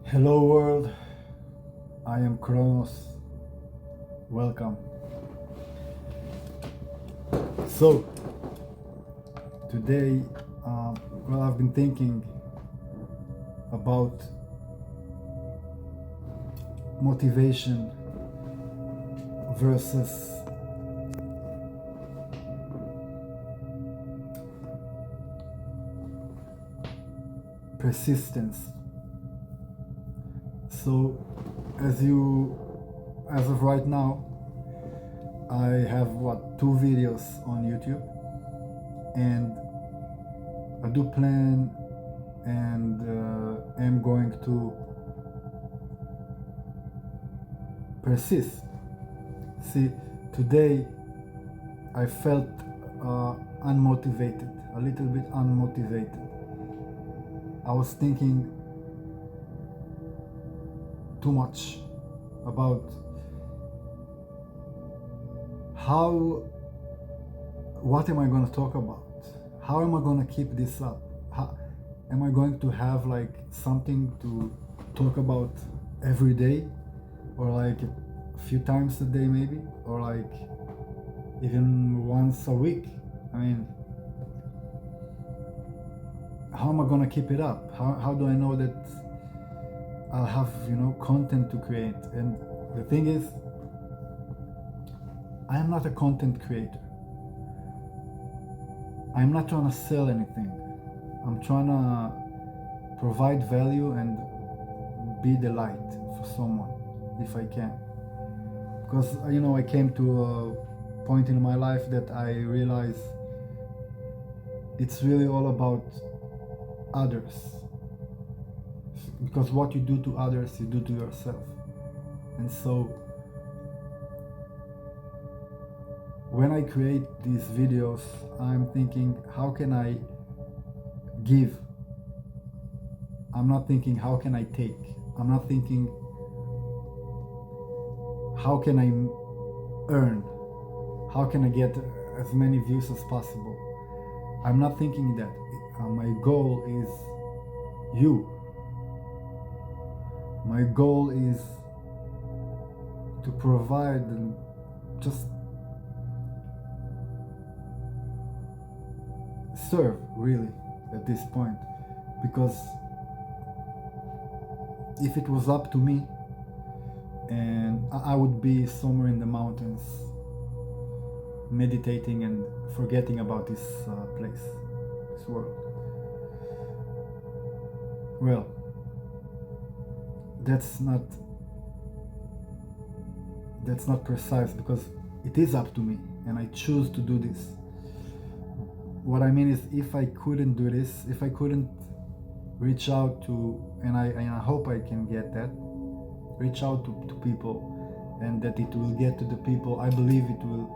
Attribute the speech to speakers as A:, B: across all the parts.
A: Hello world, I am Kronos. Welcome. So, today, I've been thinking about motivation versus persistence. So, as of right now, I have two videos on YouTube, and I do plan and am going to persist. See, today I felt unmotivated, a little bit unmotivated. I was thinking too much about what am I going to talk about? How am I going to keep this up? How am I going to have like something to talk about every day, or like a few times a day maybe, or like even once a week? I mean, how am I going to keep it up? How do I know that I'll have content to create? And the thing is, I am not a content creator. I'm not trying to sell anything. I'm trying to provide value and be the light for someone if I can. Because I came to a point in my life that I realize it's really all about others. Because what you do to others, you do to yourself. And so when I create these videos, I'm thinking, how can I give? I'm not thinking, how can I take? I'm not thinking, how can I earn? How can I get as many views as possible? I'm not thinking that. My goal is you. My goal is to provide and just serve, really, at this point. Because if it was up to me, and I would be somewhere in the mountains meditating and forgetting about this place, this world. Well, that's not precise, because it is up to me and I choose to do this. What I mean is, if I couldn't do this, if I couldn't reach out to, and I hope I can get that, reach out to people, and that it will get to the people, I believe it will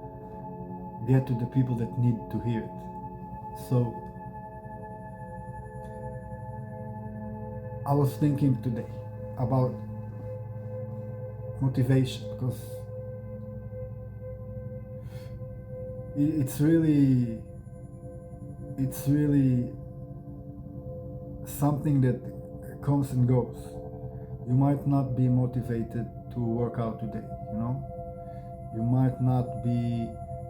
A: get to the people that need to hear it. So I was thinking today about motivation, because it's really something that comes and goes. You might not be motivated to work out today, you might not be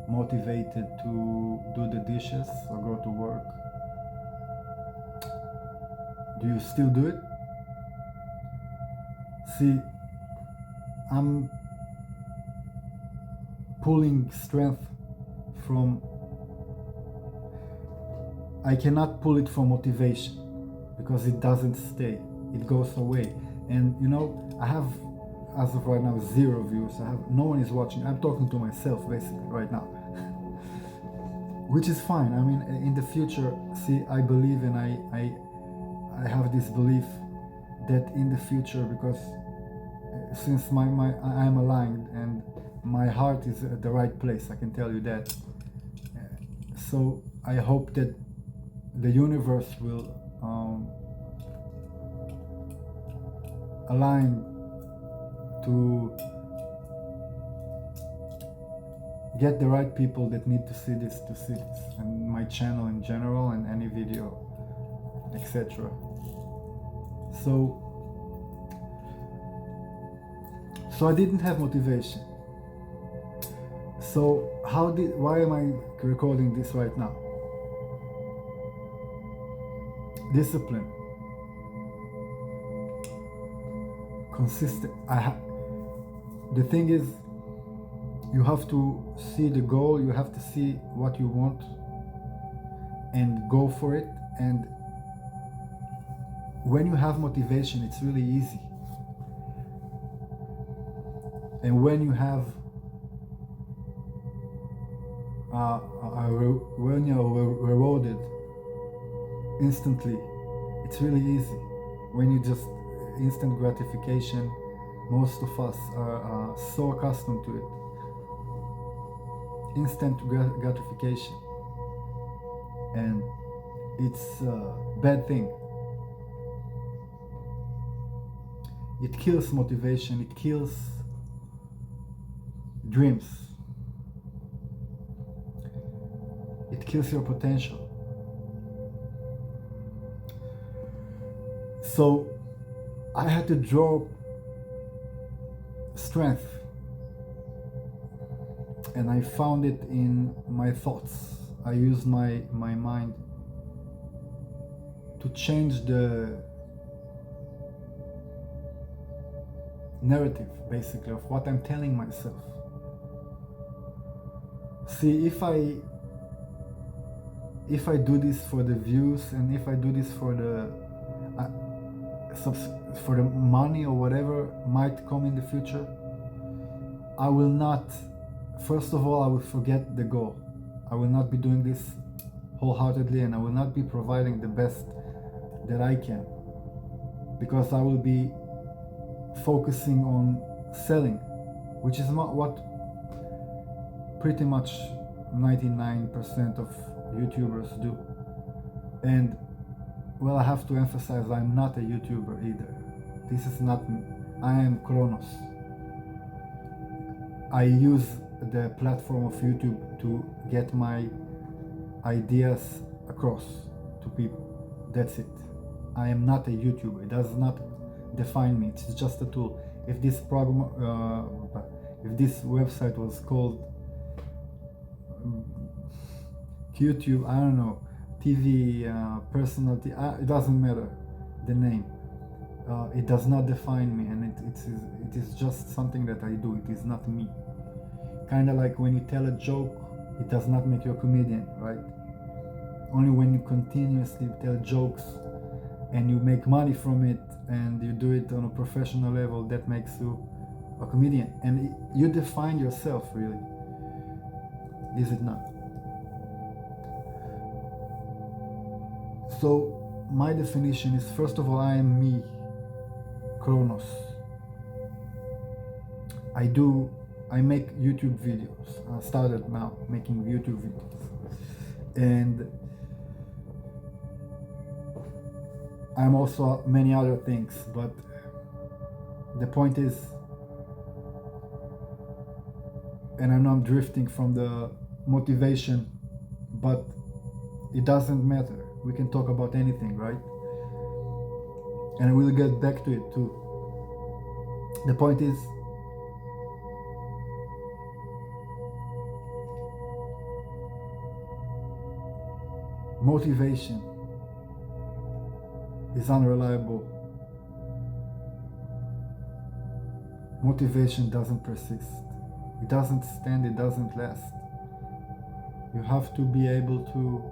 A: motivated to do the dishes or go to work. Do you still do it? See, I'm pulling strength from, I cannot pull it from motivation, because it doesn't stay, it goes away. And I have, as of right now, 0 views. No one is watching. I'm talking to myself basically right now. Which is fine. I mean, in the future, see, I believe, and I have this belief that in the future, because since I'm aligned and my heart is at the right place, I can tell you that. So I hope that the universe will align to get the right people that need to see this, and my channel in general, and any video, etc. So So I didn't have motivation. So why am I recording this right now? Discipline. Consistent. The thing is, you have to see the goal, you have to see what you want and go for it. And when you have motivation, it's really easy. And when you have when you're rewarded instantly, it's really easy. When you just instant gratification, most of us are so accustomed to it. Instant gratification, and it's a bad thing. It kills motivation, it kills dreams, it kills your potential. So I had to draw strength, and I found it in my thoughts. I used my mind to change the narrative, basically, of what I'm telling myself. See, if I do this for the views, and if I do this for the money or whatever might come in the future, I will not, first of all, I will forget the goal. I will not be doing this wholeheartedly, and I will not be providing the best that I can, because I will be focusing on selling, which is not what pretty much 99% of YouTubers do. And well, I have to emphasize, I'm not a YouTuber either. This is not me. I am Kronos. I use the platform of YouTube to get my ideas across to people. That's it. I am not a YouTuber. It does not define me. It's just a tool. If this program, if this website was called YouTube, I don't know, TV personality, it doesn't matter the name. It does not define me, and it is just something that I do. It is not me. Kind of like when you tell a joke, it does not make you a comedian, right? Only when you continuously tell jokes and you make money from it, and you do it on a professional level, that makes you a comedian. And you define yourself, really. Is it not? So my definition is, first of all, I am me, Kronos. I make YouTube videos. I started now making YouTube videos, and I'm also many other things, but the point is, and I know I'm drifting from the motivation, but it doesn't matter. We can talk about anything, right? And we'll get back to it too. The point is, motivation is unreliable. Motivation doesn't persist. It doesn't stand, it doesn't last. You have to be able to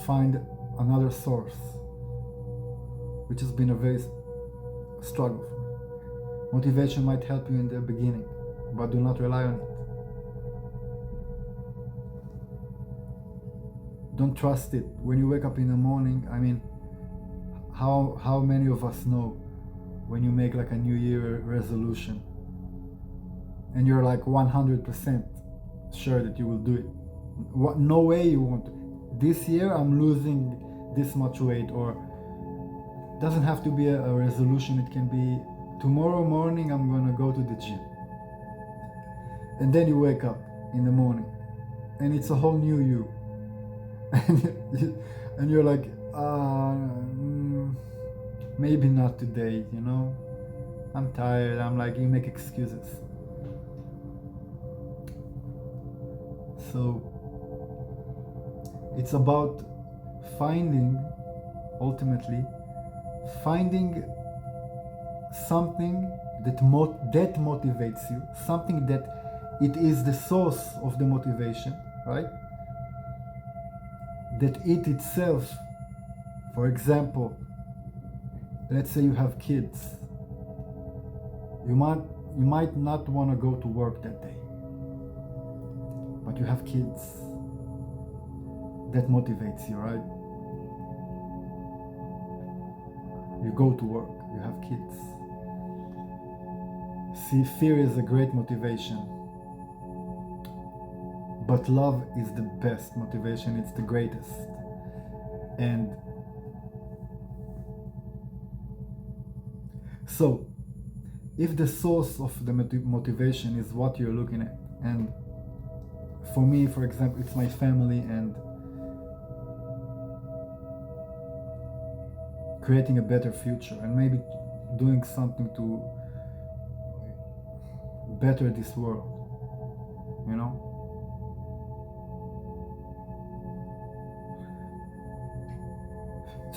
A: find another source, which has been a very struggle for me. Motivation might help you in the beginning, but do not rely on it. Don't trust it. When you wake up in the morning, I mean, how many of us know when you make like a New Year resolution and you're like 100% sure that you will do it? No way you won't. This year I'm losing this much weight, or it doesn't have to be a resolution. It can be tomorrow morning I'm gonna go to the gym. And then you wake up in the morning and it's a whole new you. And you're like, maybe not today, you know. I'm tired. I'm like, you make excuses. So it's about ultimately finding something that motivates you, something that it is the source of the motivation, right? That it itself, for example, let's say you have kids, you might not want to go to work that day, but you have kids. That motivates you, right? You go to work, you have kids. See, fear is a great motivation, but love is the best motivation. It's the greatest. And so if the source of the motivation is what you're looking at, and for me, for example, it's my family and creating a better future, and maybe doing something to better this world, you know?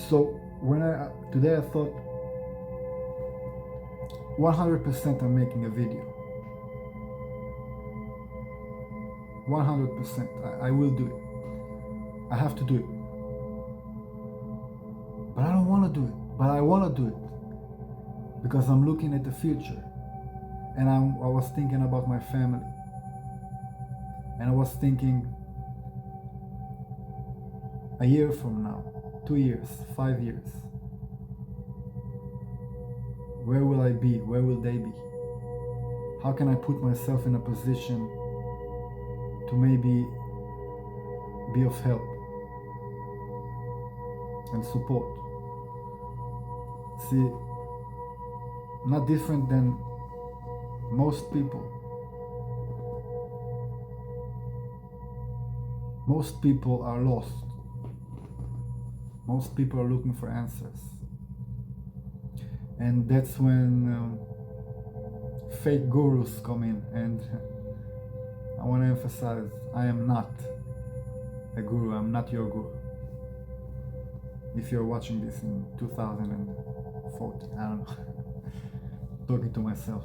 A: So today I thought 100% I'm making a video. 100%. I will do it. I have to do it. But I don't want to do it. But I want to do it. Because I'm looking at the future. And I was thinking about my family. And I was thinking a year from now, 2 years, 5 years. Where will I be? Where will they be? How can I put myself in a position to maybe be of help and support? See, not different than most people. Most people are lost. Most people are looking for answers. And that's when fake gurus come in. And I want to emphasize, I am not a guru. I'm not your guru. If you're watching this in 2040, I don't know. Talking to myself.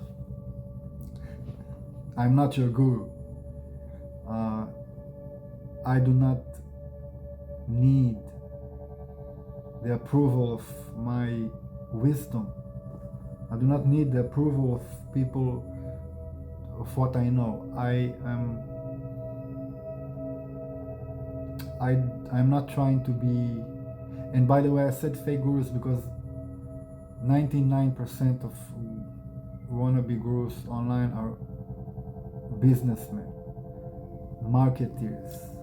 A: I'm not your guru. I do not need the approval of my wisdom. I do not need the approval of people of what I know. I'm not trying to be, and by the way, I said fake gurus because 99% of wannabe gurus online are businessmen, marketeers.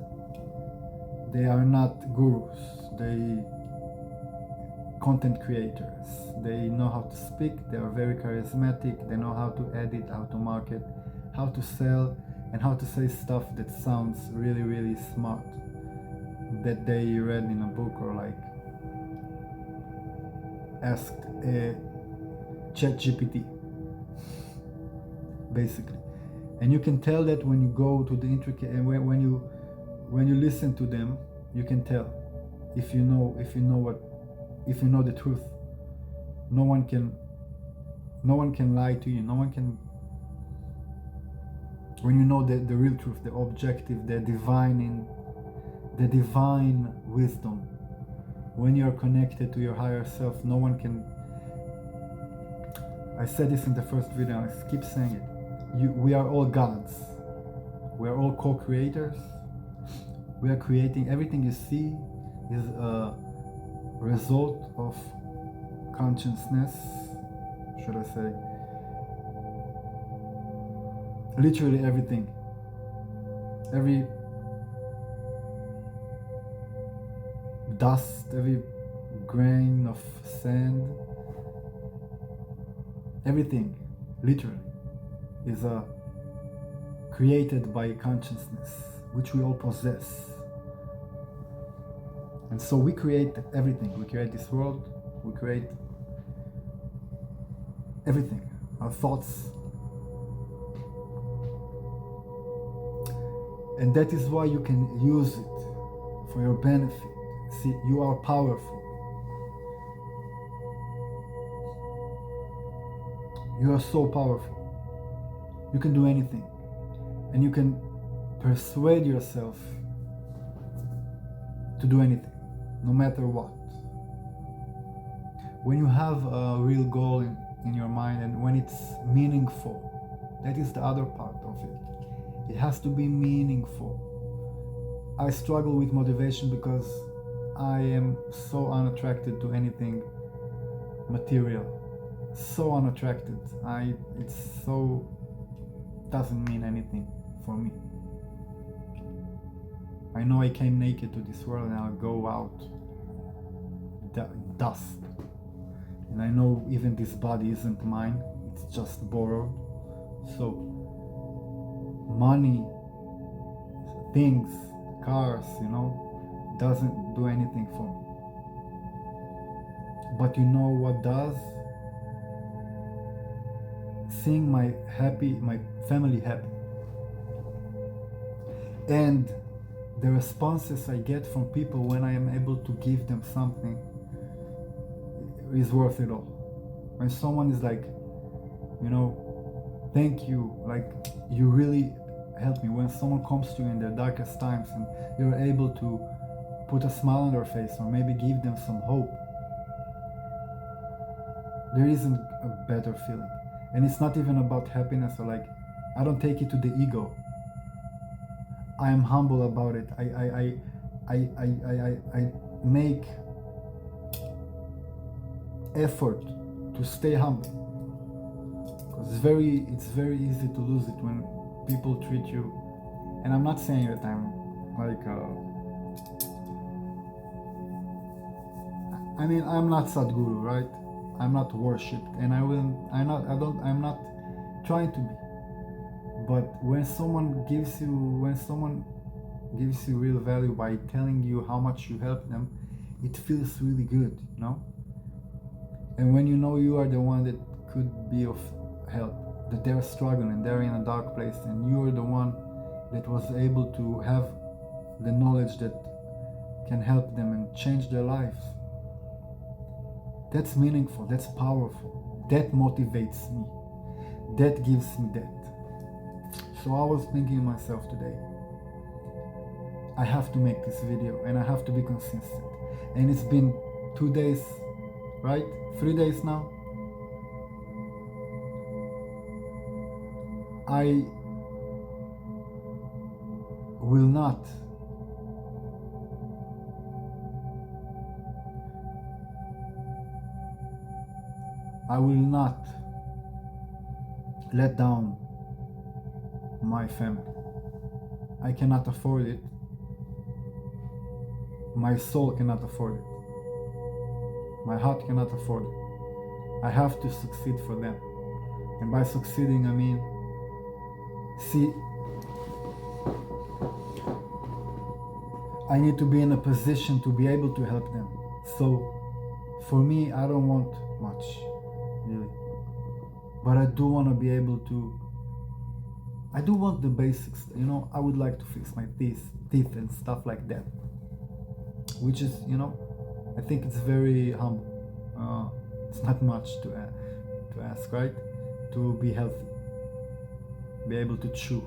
A: They are not gurus. They content creators. They know how to speak. They are very charismatic. They know how to edit, how to market, how to sell, and how to say stuff that sounds really, really smart, that they read in a book or like asked a ChatGPT, basically. And you can tell that when you go to the intricate, and when you listen to them, you can tell if you know the truth. No one can lie to you. No one can. When you know the real truth, the objective, the divine wisdom, when you are connected to your higher self, no one can. I said this in the first video, and I keep saying it. We are all gods. We are all co-creators. We are creating. Everything you see is a result of consciousness, should I say. Literally everything. Every dust, every grain of sand, everything, literally, is created by consciousness, which we all possess. And so we create everything. We create this world. We create everything. our thoughts. And that is why you can use it for your benefit. See, you are powerful. You are so powerful. You can do anything. And you can persuade yourself to do anything, no matter what. When you have a real goal in your mind, and when it's meaningful, that is the other part of it. It has to be meaningful. I struggle with motivation because I am so unattracted to anything material. So unattracted. It's so doesn't mean anything for me. I know I came naked to this world and I'll go out dust. And I know even this body isn't mine, it's just borrowed. So money, things, cars, doesn't do anything for me. But you know what does? Seeing my family happy. And the responses I get from people when I am able to give them something is worth it all. When someone is like, thank you, like you really helped me. When someone comes to you in their darkest times and you're able to put a smile on their face or maybe give them some hope, there isn't a better feeling. And it's not even about happiness or like, I don't take it to the ego. I am humble about it. I make effort to stay humble. Because it's very easy to lose it when people treat you. And I'm not saying that I'm like I'm not Sadhguru, right? I'm not worshipped, and I'm not trying to be. But when someone gives you real value by telling you how much you help them, it feels really good, And when you are the one that could be of help, that they're struggling and they're in a dark place, and you are the one that was able to have the knowledge that can help them and change their lives. That's meaningful, that's powerful, that motivates me, that gives me that. So I was thinking to myself today, I have to make this video and I have to be consistent. And it's been 2 days, right? 3 days now. I will not let down my family. I cannot afford it. My soul cannot afford it. My heart cannot afford it. I have to succeed for them. And by succeeding, I mean, I need to be in a position to be able to help them. So for me, I don't want much, really. But I do want to be able to, I do want the basics, I would like to fix my teeth and stuff like that. Which is, I think it's very humble. It's not much to ask, right? To be healthy, be able to chew,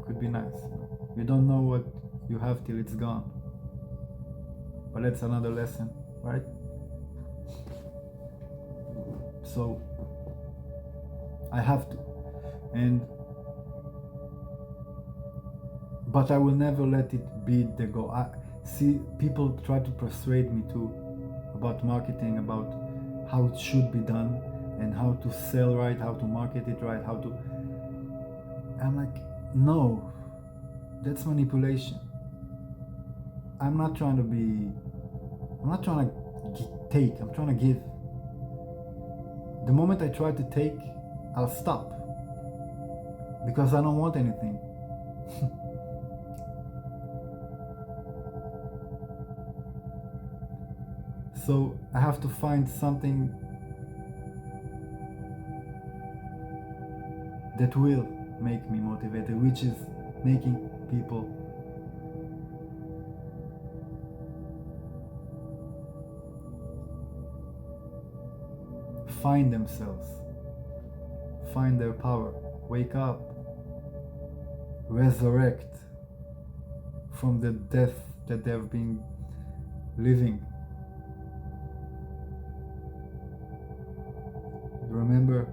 A: Could be nice. You don't know what you have till it's gone. But that's another lesson, right? So I have to, but I will never let it be the goal. People try to persuade me too about marketing, about how it should be done and how to sell right, how to market it right, I'm like, no, that's manipulation. I'm not trying to take, I'm trying to give. The moment I try to take, I'll stop because I don't want anything. So I have to find something that will make me motivated, which is making people find themselves, find their power, wake up, resurrect from the death that they've been living. Remember,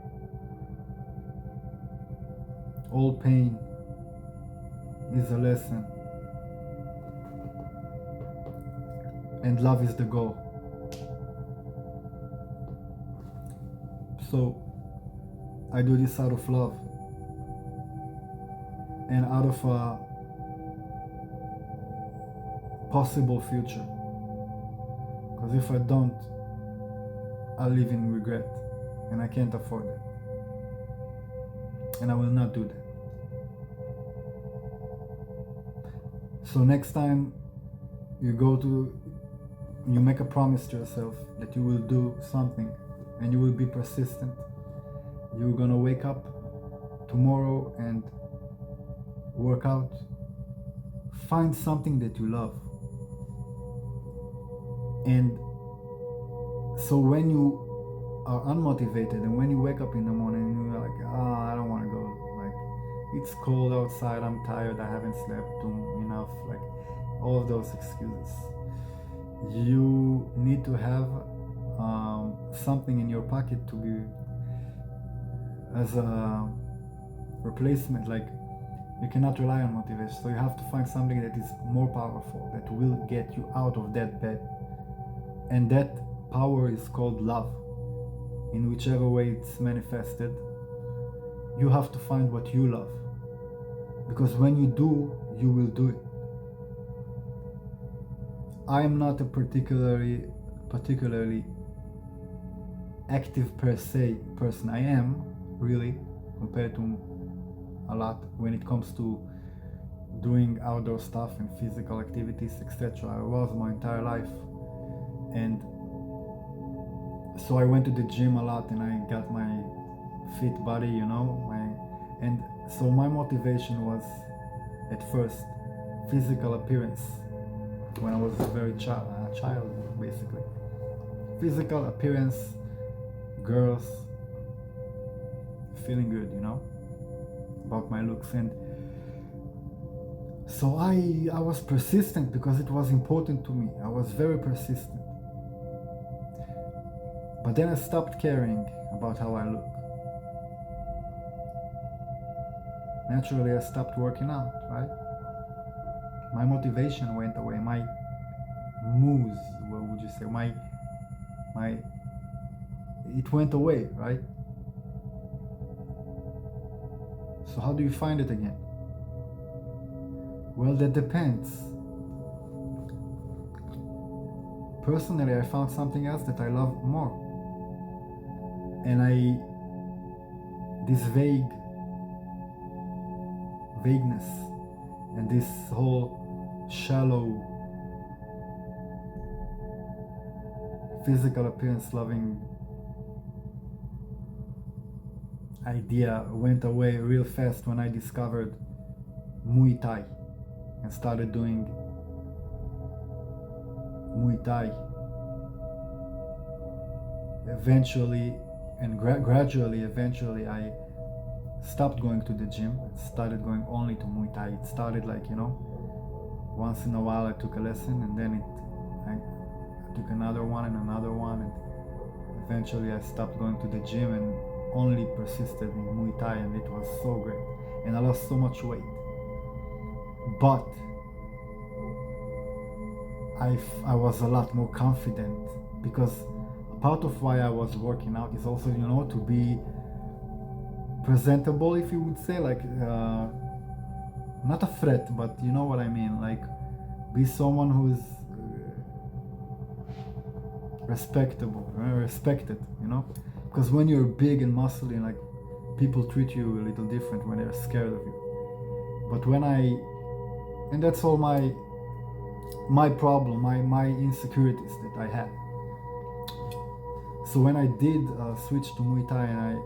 A: all pain is a lesson, and love is the goal. So I do this out of love and out of a possible future, because if I don't, I'll live in regret, and I can't afford it, and I will not do that. So next time you make a promise to yourself that you will do something and you will be persistent. You're gonna wake up tomorrow and work out. Find something that you love. And so when you are unmotivated and when you wake up in the morning and you're like, I don't want to go, like, it's cold outside, I'm tired, I haven't slept enough, like all of those excuses, you need to have something in your pocket to be as a replacement. Like, you cannot rely on motivation, so you have to find something that is more powerful, that will get you out of that bed, and that power is called love. In whichever way it's manifested, you have to find what you love, because when you do, you will do it. I am not a particularly active per se person. I am really, compared to a lot when it comes to doing outdoor stuff and physical activities, etc. I was my entire life, and so I went to the gym a lot and I got my fit body, and so my motivation was at first physical appearance when I was a very child basically. Physical appearance, girls, feeling good, about my looks. And so I was persistent because it was important to me. I was very persistent. But then I stopped caring about how I look. Naturally, I stopped working out, right? My motivation went away. My moves, what would you say? It went away, right? So how do you find it again? Well, that depends. Personally, I found something else that I love more. And this vagueness and this whole shallow physical appearance loving idea went away real fast when I discovered Muay Thai and started doing Muay Thai. Eventually and gradually, I stopped going to the gym and started going only to Muay Thai. It started like, once in a while I took a lesson, and then I took another one and another one, and eventually I stopped going to the gym and only persisted in Muay Thai, and it was so great. And I lost so much weight. But I was a lot more confident, because part of why I was working out is also, to be presentable, if you would say, like, not a threat, but you know what I mean, like, be someone who's respected, because when you're big and muscly, like, people treat you a little different when they're scared of you. But and that's all my problem, my insecurities that I had. So when I did switch to Muay Thai and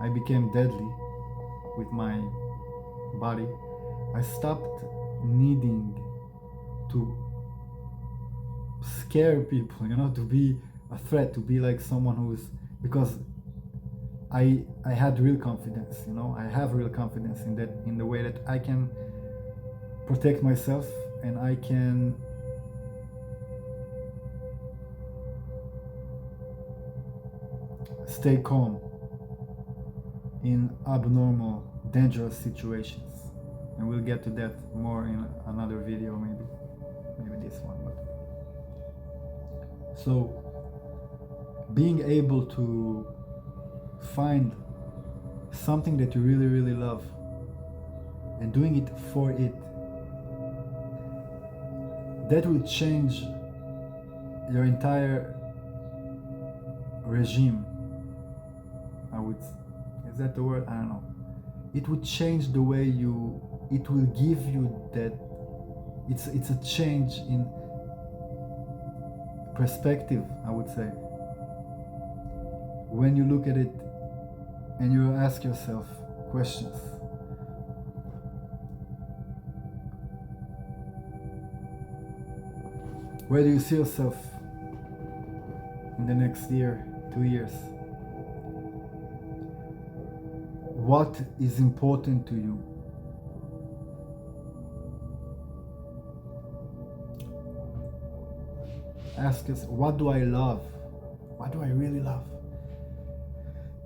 A: I became deadly, with my body, I stopped needing to scare people, to be a threat, to be like someone who's, because I had real confidence, I have real confidence in the way that I can protect myself, and I can stay calm in abnormal, dangerous situations. And we'll get to that more in another video, maybe this one. But so being able to find something that you really, really love and doing it for it, that will change your entire regime. Is that the word? I don't know. It would change the way it will give you that, it's a change in perspective, I would say. When you look at it and you ask yourself questions. Where do you see yourself in the next year, 2 years? What is important to you? Ask us, what do I love? What do I really love?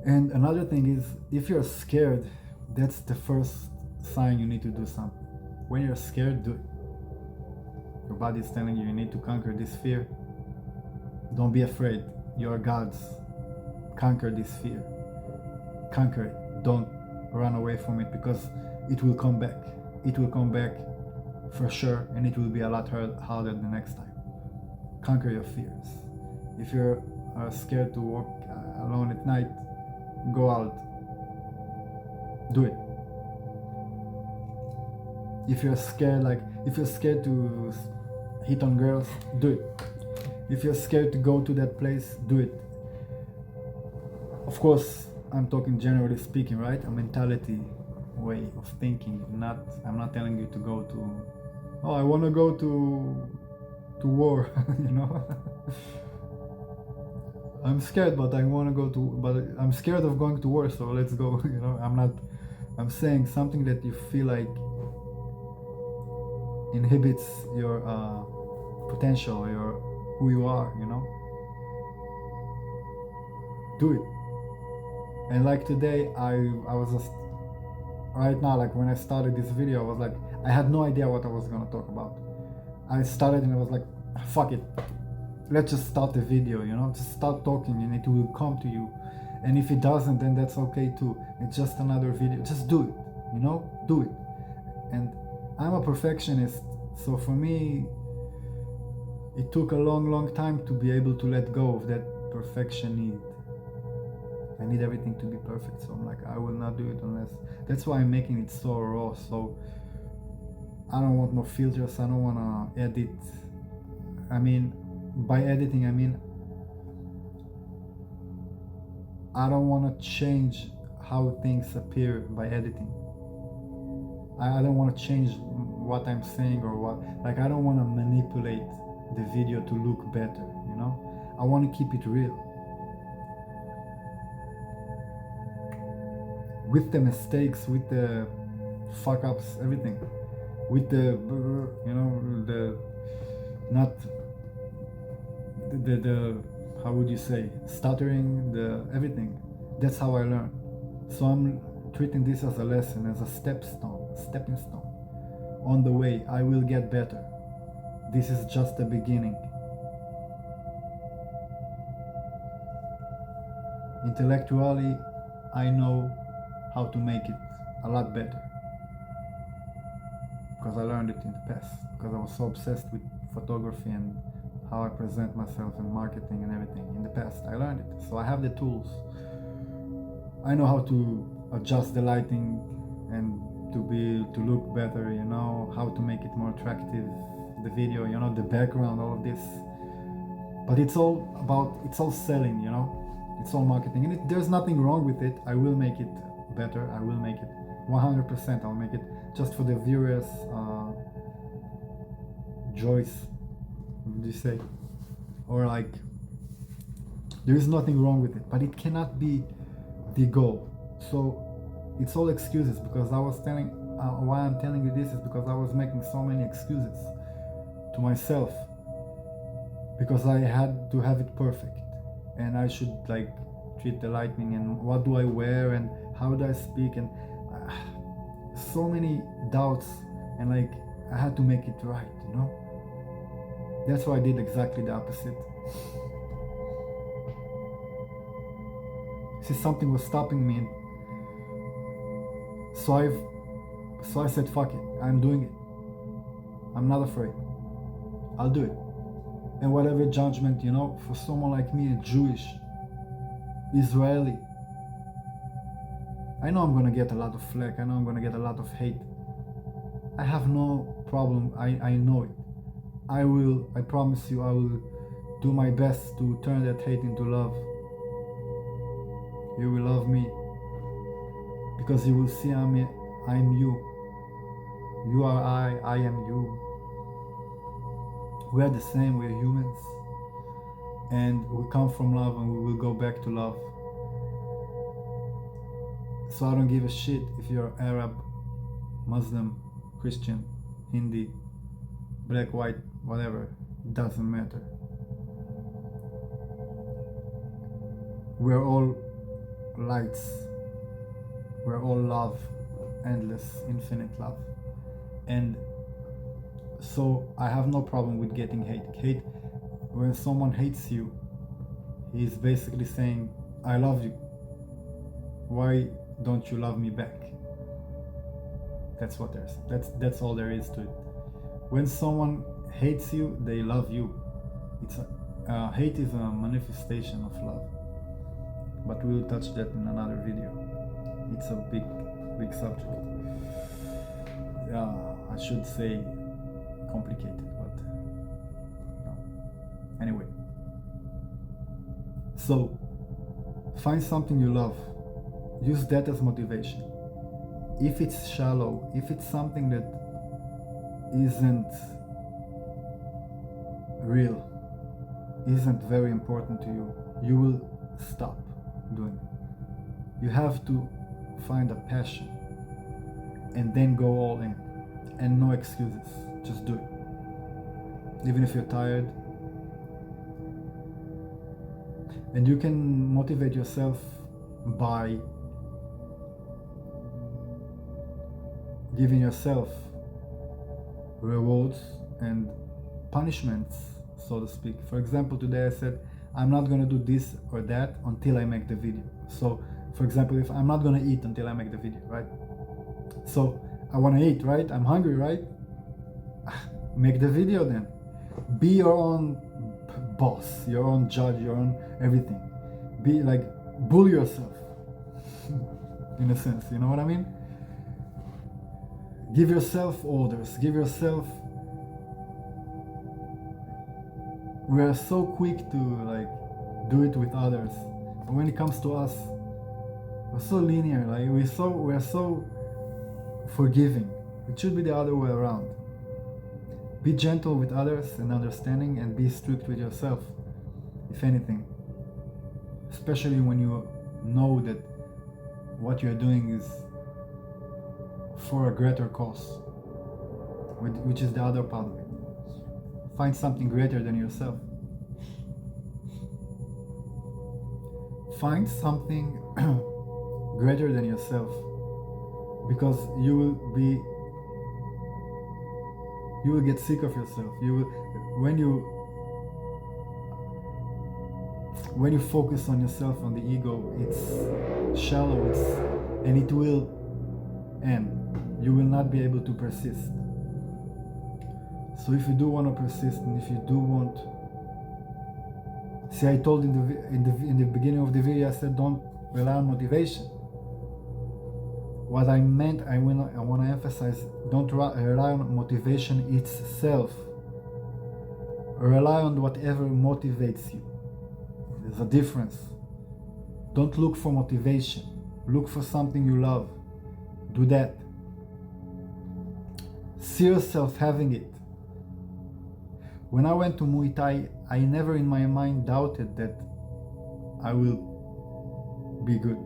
A: And another thing is, if you're scared, that's the first sign you need to do something. When you're scared, do it. Your body is telling you need to conquer this fear. Don't be afraid. You're God's. Conquer this fear. Conquer it. Don't run away from it, because it will come back. It will come back for sure, and it will be a lot harder the next time. Conquer your fears. If you're scared to walk alone at night, go out. Do it. If you're scared to hit on girls, do it. If you're scared to go to that place, do it. Of course, I'm talking generally speaking, right? A mentality way of thinking. I'm not telling you to go to, I want to go to war, I'm scared, but I want to go to, but I'm scared of going to war, so let's go, I'm saying something that you feel like inhibits your potential, who you are, do it. And like today, I was just, right now, like when I started this video, I was like, I had no idea what I was gonna talk about. I started and I was like, fuck it, let's just start the video, just start talking and it will come to you. And if it doesn't, then that's okay too. It's just another video. Just do it, do it. And I'm a perfectionist, so for me, it took a long time to be able to let go of that perfection need. I need everything to be perfect, so I'm like, I will not do it unless. That's why I'm making it so raw. So I don't want no filters. I don't want to edit. I mean, by editing, I mean I don't want to change how things appear by editing. I don't want to change what I'm saying or what. Like, I don't want to manipulate the video to look better. I want to keep it real. With the mistakes, with the fuck ups, everything, with the not the how would you say, stuttering, the everything. That's how I learn. So I'm treating this as a lesson, as a stepping stone on the way. I will get better. This is just the beginning. Intellectually, I know how to make it a lot better, because I learned it in the past, because I was so obsessed with photography and how I present myself and marketing and everything. In the past, I learned it, so I have the tools. I know how to adjust the lighting and to look better, how to make it more attractive, the video, the background, all of this. But it's all selling, it's all marketing, and there's nothing wrong with it. I will make it better. I will make it 100%. I'll make it just for the viewers' choice, would you say? Or like, there is nothing wrong with it, but it cannot be the goal. So it's all excuses, because I was telling, why I'm telling you this is because I was making so many excuses to myself, because I had to have it perfect, and I should like treat the lightning, and what do I wear, and how do I speak, and so many doubts, and like I had to make it right, you know. That's why I did exactly the opposite. See, something was stopping me, and so I said, fuck it, I'm doing it. I'm not afraid. I'll do it. And whatever judgment, you know, for someone like me, a Jewish, Israeli, I know I'm gonna get a lot of flack, I know I'm gonna get a lot of hate. I have no problem, I know it. I promise you, I will do my best to turn that hate into love. You will love me, because you will see I'm you. You are I am you. We are the same, we are humans. And we come from love, and we will go back to love. So I don't give a shit if you're Arab, Muslim, Christian, Hindi, black, white, whatever. It doesn't matter. We're all lights. We're all love. Endless, infinite love. And so I have no problem with getting hate. Hate, when someone hates you, he's basically saying, I love you. Why don't you love me back? That's what there's. That's all there is to it. When someone hates you, they love you. It's hate is a manifestation of love. But we'll touch that in another video. It's a big subject. I should say complicated, but no. Anyway. So find something you love. Use that as motivation. If it's shallow, if it's something that isn't real, isn't very important to you, you will stop doing it. You have to find a passion and then go all in, and no excuses. Just do it, even if you're tired. And you can motivate yourself by giving yourself rewards and punishments, so to speak. For example, today I said I'm not going to do this or that until I make the video. So for example, if I'm not going to eat until I make the video, right? So I want to eat, right? I'm hungry, right? Make the video then. Be your own boss, your own judge, your own everything. Be like, bully yourself in a sense, you know what I mean? Give yourself orders, give yourself. We are so quick to like do it with others, but when it comes to us, we're so linear. Like we're so forgiving. It should be the other way around. Be gentle with others and understanding, and be strict with yourself, if anything. Especially when you know that what you're doing is for a greater cause, which is the other part of it. Find something greater than yourself. Find something greater than yourself, because you will get sick of yourself. You will, when you focus on yourself, on the ego, it's shallow, and it will end. You will not be able to persist. So if you do want to persist, and if you do want, see, I told in the beginning of the video, I said don't rely on motivation. What I meant, I want to emphasize, don't rely on motivation itself. Rely on whatever motivates you. There's a difference. Don't look for motivation. Look for something you love. Do that. See yourself having it. When I went to Muay Thai, I never in my mind doubted that I will be good.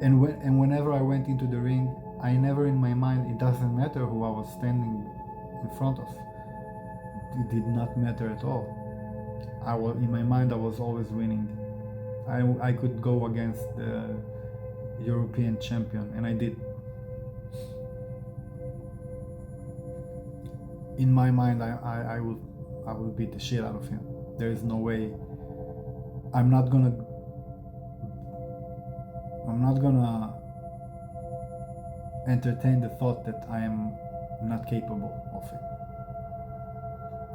A: And whenever I went into the ring, I never in my mind, it doesn't matter who I was standing in front of. It did not matter at all. In my mind, I was always winning. I could go against the European champion, and I did. In my mind, I will beat the shit out of him. There is no way. I'm not gonna entertain the thought that I am not capable of it.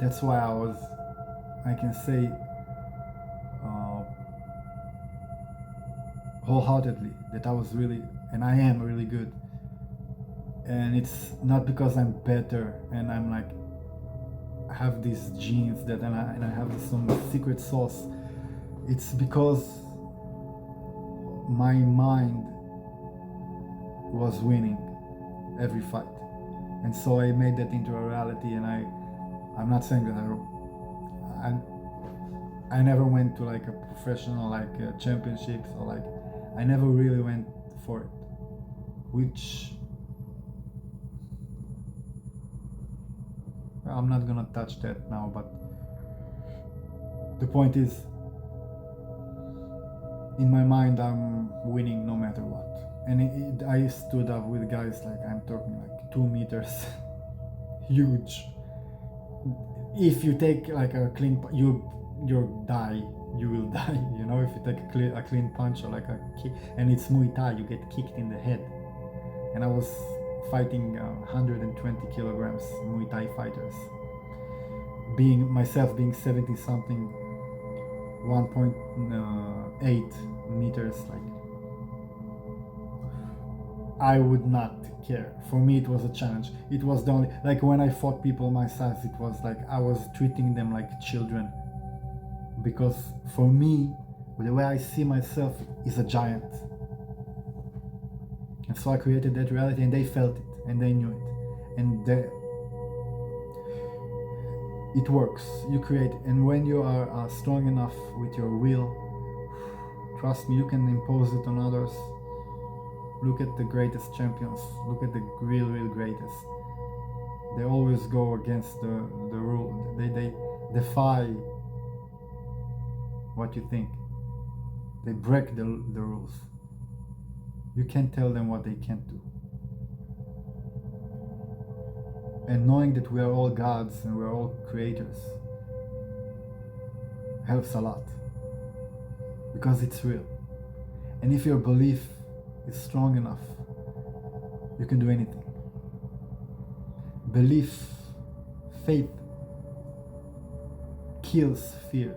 A: That's why I can say wholeheartedly that I was really, and I am really good. And it's not because I'm better and I'm like, I have these genes that and I have some secret sauce. It's because my mind was winning every fight, and so I made that into a reality. And I'm not saying that I never went to like a professional championships, or like I never really went for it, which I'm not gonna touch that now. But the point is, in my mind, I'm winning no matter what. And I stood up with guys like, I'm talking like 2 meters, huge. If you take like a clean, you will die. You know, if you take a clean punch or like a kick, and it's Muay Thai, you get kicked in the head. And I was fighting 120 kilograms Muay Thai fighters. Being 70 something, 1.8 meters, like I would not care. For me, it was a challenge. It was the only, like when I fought people my size, it was like I was treating them like children, because for me, the way I see myself is a giant. And so I created that reality, and they felt it, and they knew it, and it works. You create, and when you are strong enough with your will, trust me, you can impose it on others. Look at the greatest champions. Look at the real greatest. They always go against the rule. They defy what you think. They break the rules. You can't tell them what they can't do. And knowing that we are all gods and we're all creators helps a lot, because it's real. And if your belief is strong enough, you can do anything. Belief, faith, kills fear.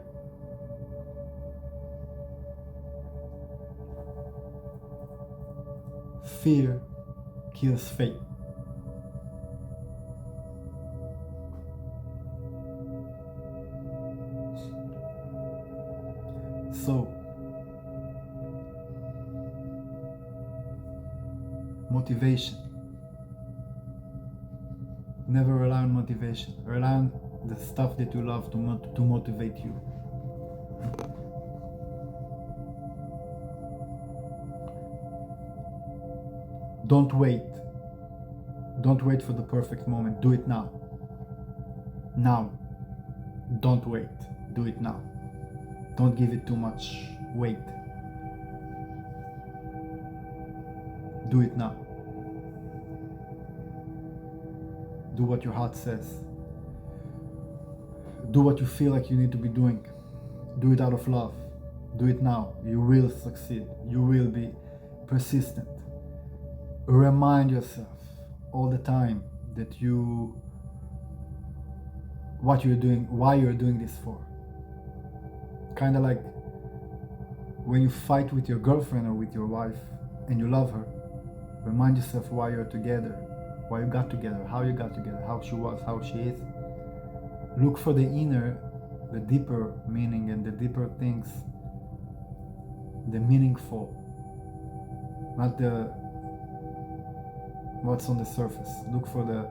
A: Fear kills faith. So, motivation. Never rely on motivation. Rely on the stuff that you love to motivate you. Don't wait. Don't wait for the perfect moment. Do it now. Now. Don't wait. Do it now. Don't give it too much weight. Do it now. Do what your heart says. Do what you feel like you need to be doing. Do it out of love. Do it now. You will succeed. You will be persistent. Remind yourself all the time that what you're doing, why you're doing this for. Kind of like when you fight with your girlfriend or with your wife and you love her, remind yourself why you're together, why you got together, how you got together, how she was, how she is. Look for the inner, the deeper meaning and the deeper things, the meaningful, not the what's on the surface. Look for the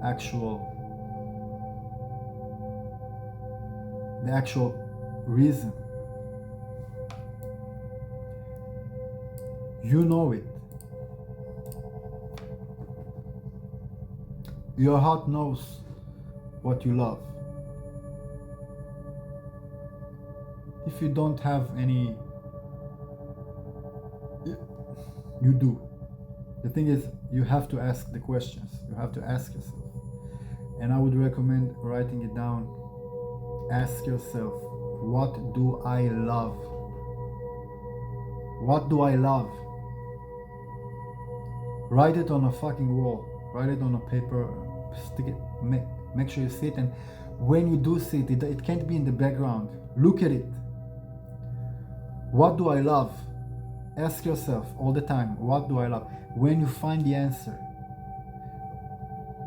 A: actual reason. You know it. Your heart knows what you love. If you don't have any, you do. The thing is, you have to ask the questions. You have to ask yourself. And I would recommend writing it down. Ask yourself, what do I love? What do I love? Write it on a fucking wall. Write it on a paper. Stick it. Make sure you see it. And when you do see it, it can't be in the background. Look at it. What do I love? Ask yourself all the time, what do I love? When you find the answer,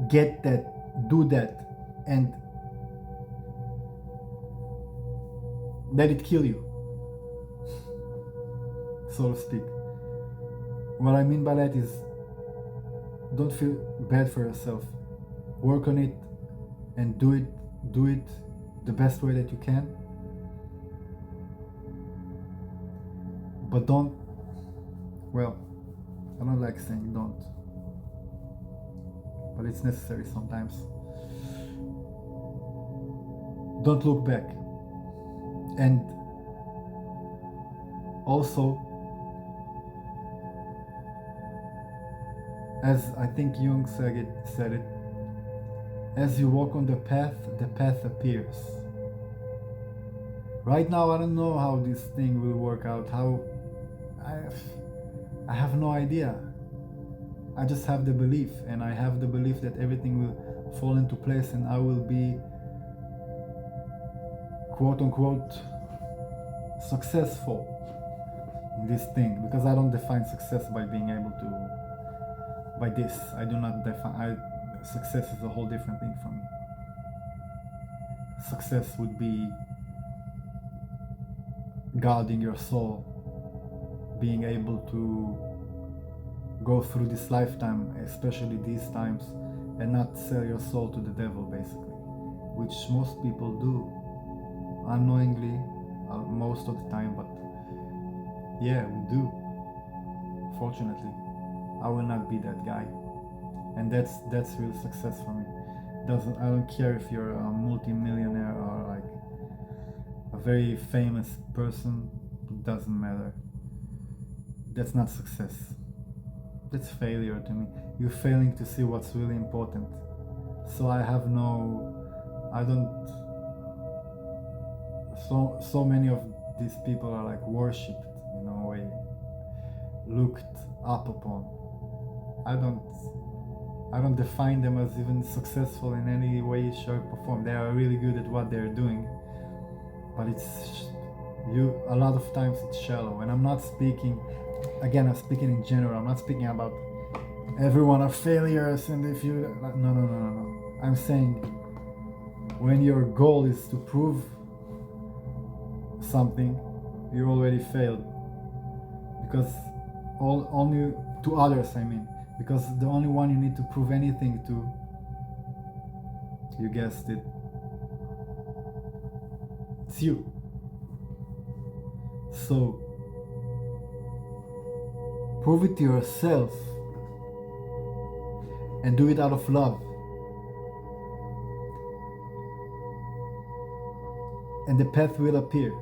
A: get that, do that, and let it kill you, so to speak. What I mean by that is, don't feel bad for yourself. Work on it and do it the best way that you can. But don't, well, I don't like saying don't, but it's necessary sometimes. Don't look back. And also, as I think Jung said it, as you walk on the path appears. Right now, I don't know how this thing will work out, I have no idea. I just have the belief, and I have the belief that everything will fall into place and I will be quote unquote successful in this thing, because I don't define success by being able to, by this. I do not define, success is a whole different thing for me. Success would be guarding your soul, being able to go through this lifetime, especially these times, and not sell your soul to the devil, basically, which most people do unknowingly most of the time. But yeah, we do. Fortunately, I will not be that guy, and that's real success for me. I don't care if you're a multi-millionaire or like a very famous person. It doesn't matter. That's not success. That's failure to me. You're failing to see what's really important. So so many of these people are like worshipped, in a way, looked up upon. I don't define them as even successful in any way, shape, or form. They are really good at what they're doing, but a lot of times it's shallow. And I'm not speaking, again, I'm speaking in general. I'm not speaking about everyone are failures, and if you, no. I'm saying when your goal is to prove something, you already failed, because only to others, I mean, because the only one you need to prove anything to, you guessed it, it's you. So prove it to yourself and do it out of love, and the path will appear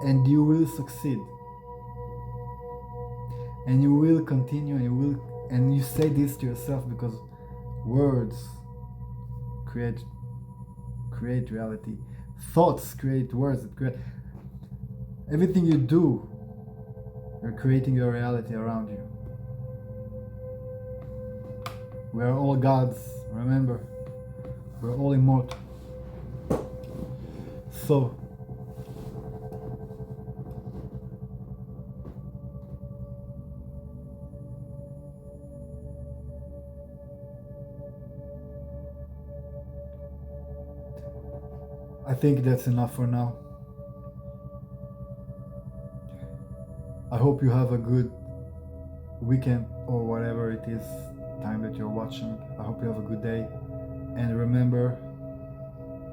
A: and you will succeed, and you will continue, and you say this to yourself, because words create reality. Thoughts create words that create everything you do. You're creating your reality around you. We are all gods, remember. We're all immortal. So I think that's enough for now. I hope you have a good weekend or whatever it is time that you're watching. I hope you have a good day, and remember,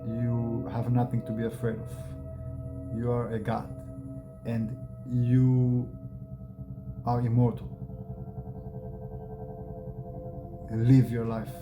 A: you have nothing to be afraid of. You are a God, and you are immortal. Live your life.